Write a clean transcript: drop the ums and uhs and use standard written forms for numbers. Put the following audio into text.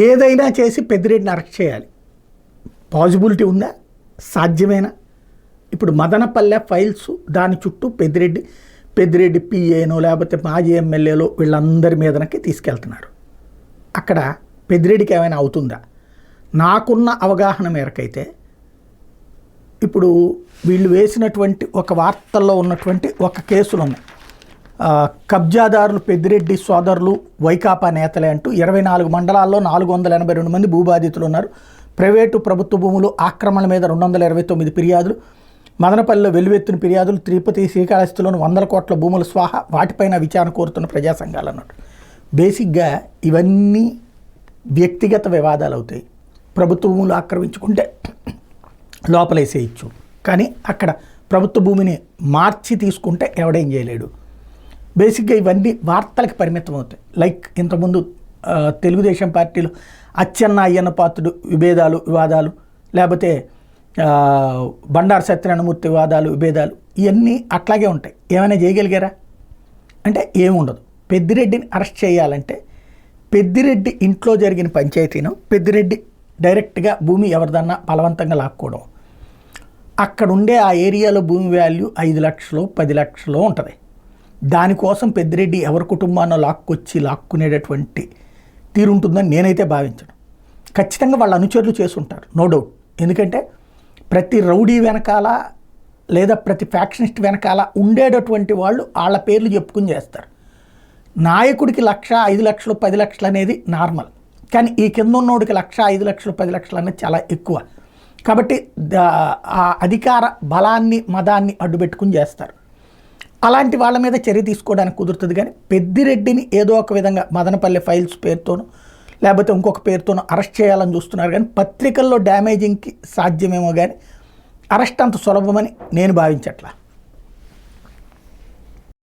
ఏదైనా చేసి పెద్దిరెడ్డిని అరెస్ట్ చేయాలి. పాజిబిలిటీ ఉందా? సాధ్యమేనా? ఇప్పుడు మదనపల్లె ఫైల్స్ దాని చుట్టూ పెద్దిరెడ్డి పిఏనో లేకపోతే మాజీ ఎమ్మెల్యేలో వీళ్ళందరి మీదనకి తీసుకెళ్తున్నారు. అక్కడ పెద్దిరెడ్డికి ఏమైనా అవుతుందా? నాకున్న అవగాహన మేరకైతే ఇప్పుడు వీళ్ళు వేసినటువంటి ఒక వార్తల్లో ఉన్నటువంటి ఒక కేసులు ఉన్నాయి. కబ్జాదారులు పెద్దిరెడ్డి సోదరులు వైకాపా నేతలే అంటూ 24 మండలాల్లో 482 మంది భూబాధితులు ఉన్నారు. ప్రైవేటు ప్రభుత్వ భూములు ఆక్రమణల మీద 229 ఫిర్యాదులు, మదనపల్లిలో వెలువెత్తిన ఫిర్యాదులు, తిరుపతి శ్రీకాళహస్తిలోని 100 కోట్ల భూముల స్వాహ, వాటిపైన విచారణ కోరుతున్న ప్రజా సంఘాలు అన్నట్టు. బేసిక్గా ఇవన్నీ వ్యక్తిగత వివాదాలు అవుతాయి. ప్రభుత్వ భూములు ఆక్రమించుకుంటే లోపలేసేయచ్చు, కానీ అక్కడ ప్రభుత్వ భూమిని మార్చి తీసుకుంటే ఎవడేం చేయలేడు. బేసిక్గా ఇవన్నీ వార్తలకు పరిమితం అవుతాయి. లైక్ ఇంతకుముందు తెలుగుదేశం పార్టీలో అచ్చెన్న అయ్యన్న పాత్రుడు వివాదాలు, లేకపోతే బండారు సత్యనారాయణమూర్తి విభేదాలు, ఇవన్నీ అట్లాగే ఉంటాయి. ఏమైనా చేయగలిగారా అంటే ఏముండదు. పెద్దిరెడ్డిని అరెస్ట్ చేయాలంటే పెద్దిరెడ్డి ఇంట్లో జరిగిన పంచాయతీను పెద్దిరెడ్డి డైరెక్ట్గా భూమి ఎవరిదన్నా బలవంతంగా లాక్కోవడం, అక్కడ ఉండే ఆ ఏరియాలో భూమి వాల్యూ 5 లక్షలు 10 లక్షలు ఉంటుంది. దానికోసం పెద్దిరెడ్డి ఎవరి కుటుంబాన్ని లాక్కునేటటువంటి తీరుంటుందని నేనైతే భావించను. ఖచ్చితంగా వాళ్ళ అనుచరులు చేసుంటారు, నో డౌట్. ఎందుకంటే ప్రతి రౌడీ వెనకాల లేదా ప్రతి ఫ్యాక్షనిస్ట్ వెనకాల ఉండేటటువంటి వాళ్ళు వాళ్ళ పేర్లు చెప్పుకుని చేస్తారు. నాయకుడికి 1,00,000 5 లక్షలు 10 లక్షలు అనేది నార్మల్, కానీ ఈ కింద ఉన్నోడికి 1,00,000 5 లక్షలు 10 లక్షలు అనేది చాలా ఎక్కువ. కాబట్టి ఆ అధికార బలాన్ని మదాన్ని అడ్డుపెట్టుకుని చేస్తారు. అలాంటి వాళ్ళ మీద చర్య తీసుకోవడానికి కుదురుతుంది. కానీ పెద్దిరెడ్డిని ఏదో ఒక విధంగా మదనపల్లె ఫైల్స్ పేరుతోనో లేకపోతే ఇంకొక పేరుతోనో అరెస్ట్ చేయాలని చూస్తున్నారు. కానీ పత్రికల్లో డ్యామేజింగ్కి సాధ్యమేమో, కానీ అరెస్ట్ అంత సులభమని నేను భావించట్లా.